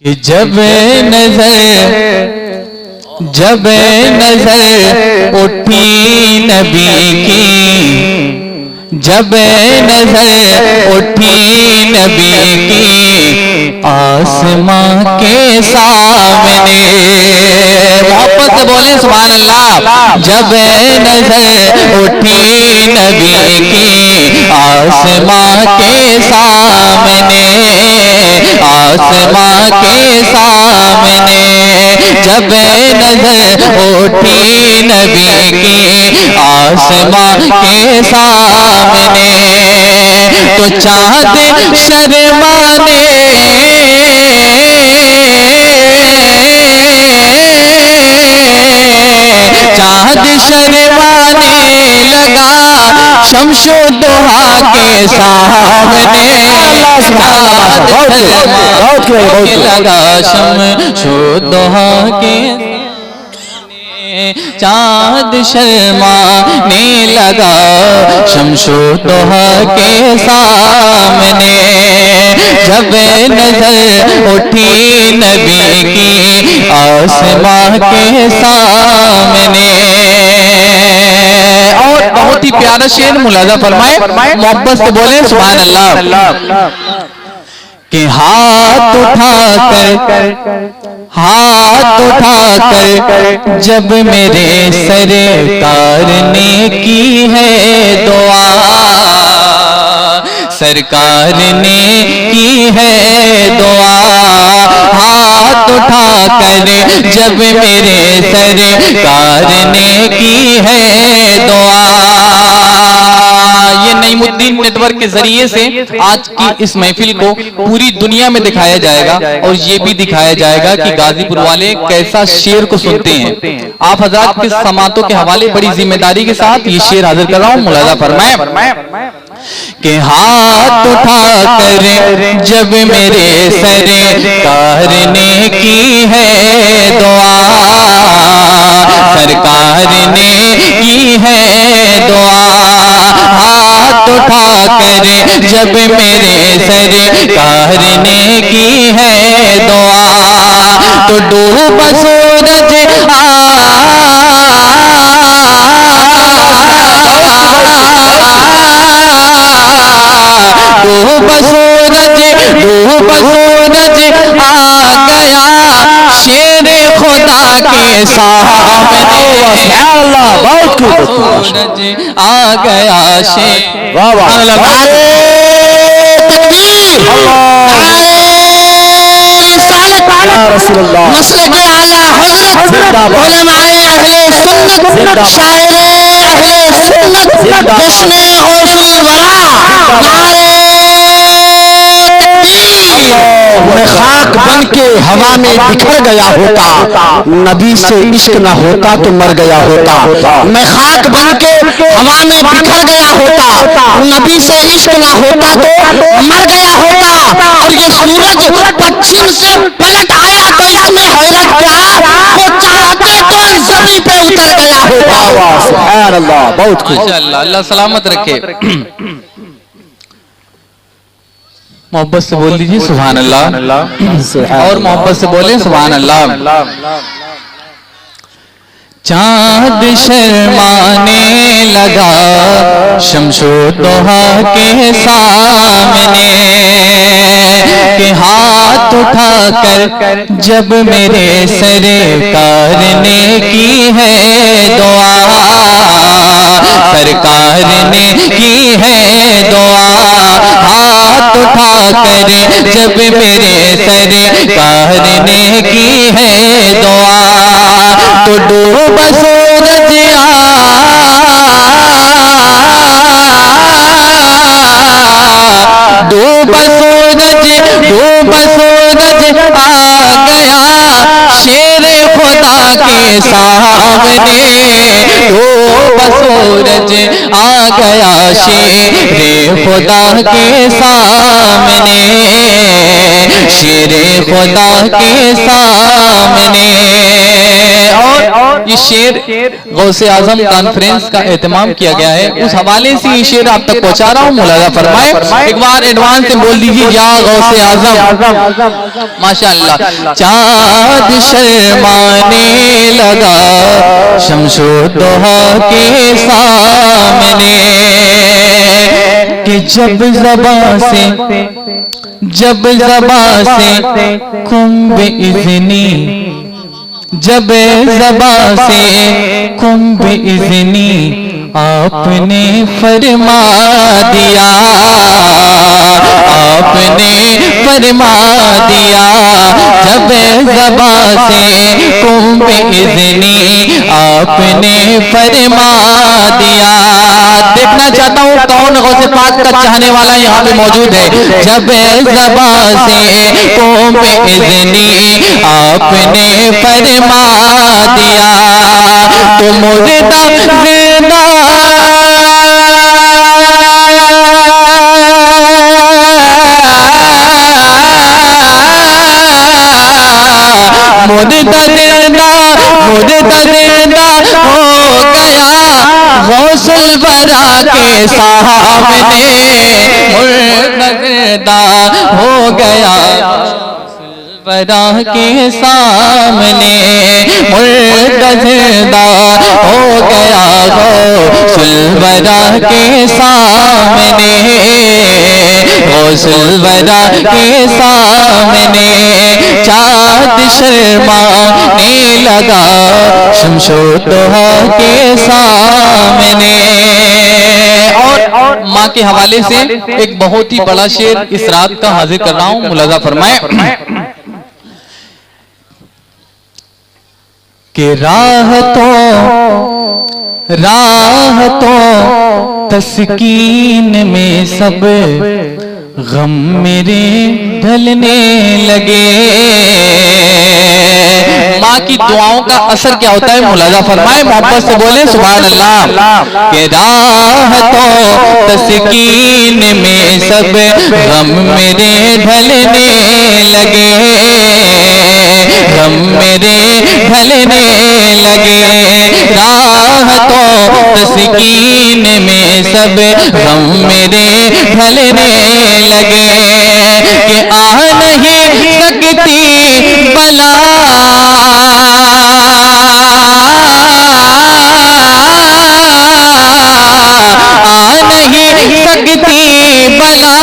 کہ جب نظر اٹھی نبی کی، جب نظر اٹھی نبی کی آسماں کے سامنے، محبت سے بولیں سبحان اللہ، جب نظر اٹھی نبی کی آسماں کے سامنے، آسماں کے سامنے، جب نظر اٹھی نبی کی آسماں کے سامنے، تو چاند شرمانے، چاند شرمانے لگا شمس و ضحیٰ کے سامنے، لگا شمس و ضحیٰ کے چاند شرمانے لگا شمس و ضحیٰ کے سامنے، جب نظر اٹھی نبی کی آسماں کے سامنے۔ اور بہت ہی پیارا شعر ملاحظہ فرمائے، محبت سے بولیں سبحان اللہ، کہ ہاتھ اٹھا کر جب میرے سرکار نے کی ہے دعا، سرکار نے کی ہے دعا، ہاتھ اٹھا کر جب میرے سرکار نے کی ہے دعا۔ یہ نعیم الدین نیٹ ورک کے ذریعے سے آج کی اس محفل کو پوری دنیا میں دکھایا جائے گا، اور یہ بھی دکھایا جائے گا کہ غازی پور والے کیسا شعر کو سنتے ہیں۔ آپ حضرات کے سماعتوں کے حوالے بڑی ذمہ داری کے ساتھ یہ شعر حاضر کر رہا ہوں، ملاحظہ فرمائیں کہ ہاتھ اٹھا کر جب میرے سرکار نے کی ہے دعا، سرکار نے کی ہے دعا، ہاتھ اٹھا کر جب میرے سرکار نے کی ہے دعا، تو ڈوب سورج ڈوب سورج آ گیا شیر خدا کے سامنے، سورج آ گیا شیر، مسلک اعلیٰ حضرت علماء اہل سنت، شاعر اہل سنت، جشن عروج الورا، نعرہ میں خاک بن کے ہوا میں بکھر گیا ہوتا، نبی سے عشق نہ ہوتا تو مر گیا ہوتا، میں خاک بن کے ہوا میں بکھر گیا ہوتا، نبی سے عشق نہ ہوتا تو مر گیا ہوتا، اور یہ سورج پچھم سے پلٹ آیا تو اس میں حیرت کیا، وہ چاہتے تو زمین پہ اتر گیا ہوتا۔ سبحان اللہ، بہت خوب، ماشاءاللہ، اللہ سلامت رکھے۔ محبت سے بول دیجیے سبحان اللہ، اور محبت سے بولیں سبحان اللہ۔ چاند شرمانے لگا شمس و ضحیٰ کے سامنے، کہ ہاتھ اٹھا کر جب میرے سرکار نے کی ہے دعا، سرکار نے کی ہے دعا، ہاتھ اٹھا کر جب میرے سرکار نے کی ہے دعا، تو ڈوب سورج ڈوب سورج آ گیا شیر خدا کے سامنے، ڈوب سورج آ گیا شیر خدا کے سامنے، شیر خدا کے سامنے۔ اور یہ شعر غوث اعظم کانفرنس کا اہتمام کیا گیا ہے، اس حوالے سے یہ شعر آپ تک پہنچا رہا ہوں، ملاحظہ فرمائے۔ ایک بار ایڈوانس سے بول دیجیے یا غوث اعظم، ماشاءاللہ۔ چاند شرمانے لگا شمس و ضحیٰ کے سامنے، کہ جب زباں سے کم بِإِذْنِی، جب زباں سے کم بِإِذْنِی آپ نے فرما دیا، آپ نے فرما دیا، جب زباں سے کم بِإِذْنِی آپ نے فرما دیا۔ دیکھنا چاہتا ہوں کون غوث پاک کا چاہنے والا یہاں پہ موجود ہے۔ جب زباں سے کم بِإِذْنِی آپ نے فرما دیا، تو مردہ زندہ مردہ زندہ ہو گیا غوث الورا کے سامنے، مردہ زندہ ہو گیا الورا کے سامنے، مردہ زندہ ہو گیا غوث الورا کے سامنے، غوث الورا کے سامنے، چاند شرمانے لگا شمس و ضحیٰ کے سامنے۔ اور ماں کے حوالے سے ایک بہت ہی بڑا شعر اس رات کا حاضر کر رہا ہوں، ملاحظہ فرمائے کہ راہ تو تسکین میں سب غم میرے ڈھلنے لگے۔ ماں کی دعاؤں کا اثر کیا ہوتا ہے، ملاحظہ فرمائے، محبت سے بولیں سبحان اللہ۔ کہ راہ تو تسکین میں سب غم میرے ڈھلنے لگے، غم میرے ڈھلنے لگے، راہ تو تسکین میں سب غم میرے ڈھلنے لگے، کہ آ نہیں سکتی بلا، آ نہیں سکتی بلا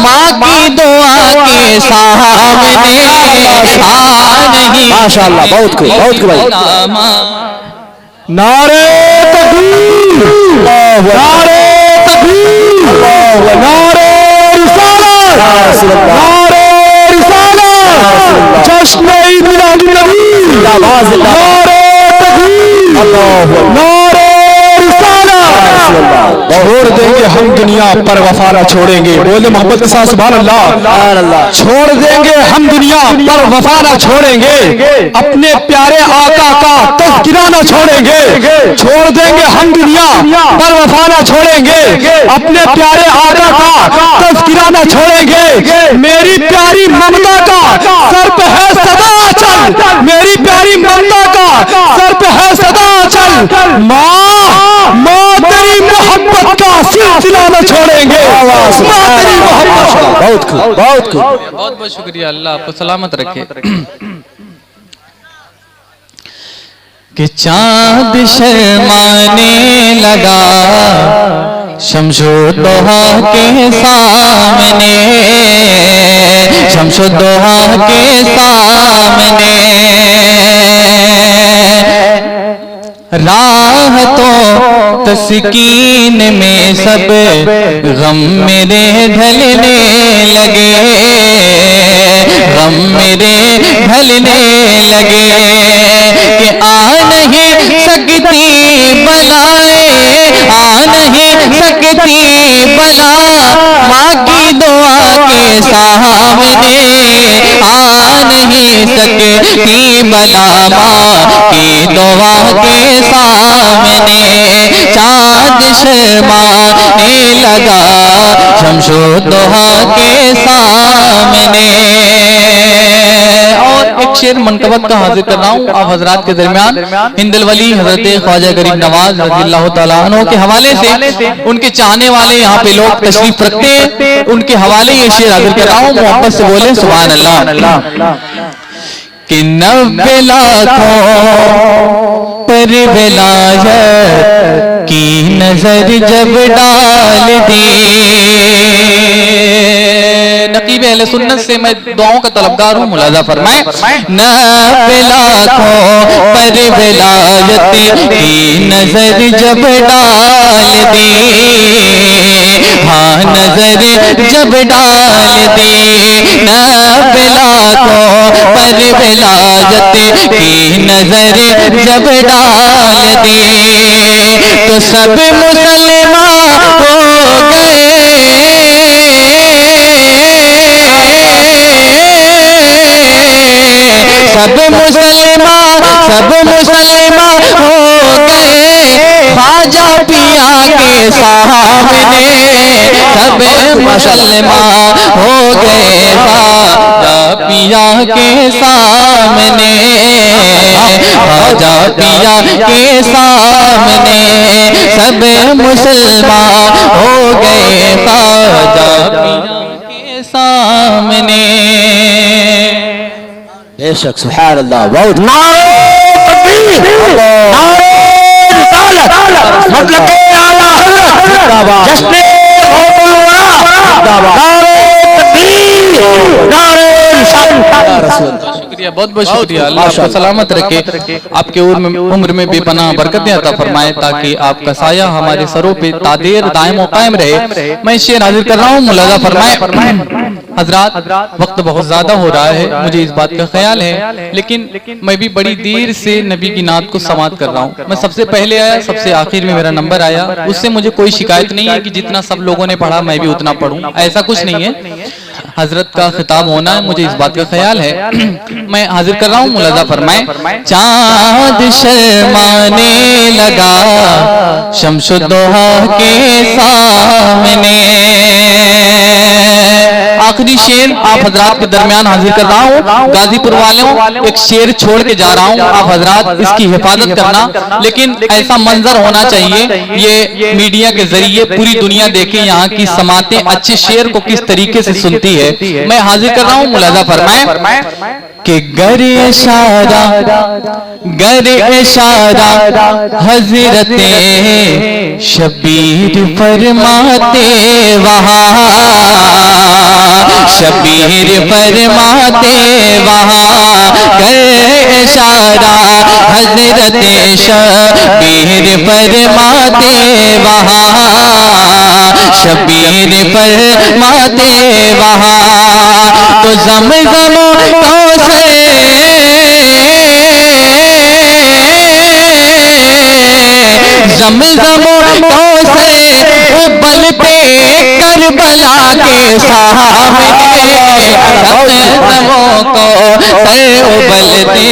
ماں کی دعا کے سامنے، آ نہیں ماشاءاللہ، بہت خوب بھائی۔ نعرہ تکبیر، نعرہ تکبیر، نعرہ رسالت، نعرہ رسالت، جشن عید میلادالنبی، نعرہ تکبیر، نعرہ رسالت۔ چھوڑ دیں گے ہم دنیا پر وفا نہ چھوڑیں گے، بولے محبت کے ساتھ سبحان اللہ۔ چھوڑ دیں گے ہم دنیا پر وفا نہ چھوڑیں گے، اپنے پیارے آقا کا تذکرہ نہ چھوڑیں گے، چھوڑ دیں گے ہم دنیا پر وفا نہ چھوڑیں گے، اپنے پیارے آقا کا تذکرہ نہ چھوڑیں گے، میری پیاری ممتا کا سر پہ ہے صدا چل، میری پیاری ممتا کا سر پہ ہے صدا چل، ماں تیری محبت کا سلسلہ نہ چھوڑیں گے، ماں تیری محبت۔ بہت خوب بہت خوب، بہت بہت شکریہ، اللہ آپ کو سلامت رکھے۔ کہ چاند شرمانے لگا شمس و ضحیٰ کے سامنے، شمس و ضحیٰ کے سامنے، راہ تو تسکین میں سب غم میرے ڈھلنے لگے، غم میرے ڈھلنے لگے، کہ آ نہیں سکتی بلائیں، آ نہیں سکتی بلا ماں کی دعا کے سامنے، آ نہیں سکتی بلا ماں کی دعا کے سامنے، چاند شرمانے لگا شمس و ضحیٰ کے سامنے۔ اور ایک شعر منقبت کا حاضر کر رہا ہوں آپ حضرات کے درمیان. ہند الولی حضرت خواجہ غریب نواز رضی اللہ تعالیٰ عنہ کے حوالے سے ان کے چاہنے والے یہاں پہ لوگ تشریف رکھتے ہیں, ان کے حوالے یہ شعر حاضر کر رہا ہوں. محبت سے بولیں سبحان اللہ. کہ 90 لاکھوں پر ولایت کی نظر جب ڈال دی. نقیب اہل سنت سے میں دعاؤں کا طلبگار ہوں, ملاحظہ فرمائیں. 90 لاکھوں پر ولایت کی نظر جب ڈال دی, ہاں نظر جب ڈال دی. 90 لاکھوں پر ولایت کی نظر جب ڈال دی تو سب مسلمان ہو گئے. سب مسلمان ہو گئے خواجہ پیا کے سامنے. سب مسلمان ہو گئے خواجہ پیا کے سامنے. خواجہ پیا کے سامنے سب مسلمان ہو گئے خواجہ پیا کے سامنے. بے شک سبحان اللہ. بہت نعرہ تکبیر, نعرہ رسالت, مطلب اعلیٰ حضرت, جشن شکریہ, بہت بہت شکریہ. اللہ آپ کو سلامت رکھے, آپ کے عمر میں بے پناہ برکتیں عطا فرمائے, تاکہ آپ کا سایہ ہمارے سروں پہ تادیر دائم و قائم رہے. میں شعر حاضر کر رہا ہوں, ملاحظہ فرمائیں. حضرات وقت بہت زیادہ ہو رہا ہے, مجھے اس بات کا خیال ہے, لیکن میں بھی بڑی دیر سے نبی کی نعت کو سماعت کر رہا ہوں. میں سب سے پہلے آیا, سب سے آخر میں میرا نمبر آیا, اس سے مجھے کوئی شکایت نہیں ہے کہ جتنا سب لوگوں نے پڑھا میں بھی اتنا پڑھوں, ایسا کچھ نہیں ہے. حضرت کا خطاب ہونا ہے, مجھے اس بات کا خیال ہے. میں حاضر کر رہا ہوں, ملاحظہ فرمائیں. چاند شرمانے لگا شمس الضحیٰ کے سامنے. آخری شعر آپ حضرات کے درمیان حاضر کر رہا ہوں. غازی پور والوں ایک شعر چھوڑ کے جا رہا ہوں, آپ حضرات اس کی حفاظت کرنا, لیکن ایسا منظر ہونا چاہیے, یہ میڈیا کے ذریعے پوری دنیا دیکھے یہاں کی سماعتیں اچھے شعر کو کس طریقے سے سنتی ہے. میں حاضر کر رہا ہوں, ملاحظہ فرمائیں. کہ گر اشارہ حضرت شبیر فرماتے وہاں, شبیر فرماتے وہاں. گر اشارہ حضرت شبیر فرماتے وہاں, شبیر فرماتے وہاں. تو زمزم کوثر زمزم کوثر ابلتے کربلا کے سامنے. زمزم کوثر ابلتے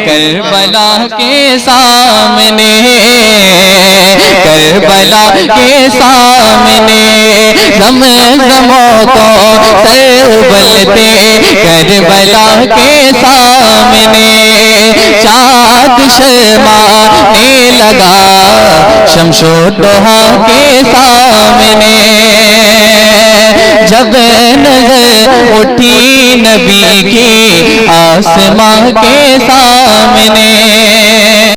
کربلا کے سامنے, کربلا کے سامنے. زمزم کوثر ابلتے کربلا کے سامنے. چاند شرمانے لگا شمس الضحیٰ کے سامنے. جب نظر اٹھی نبی کی آسماں کے سامنے.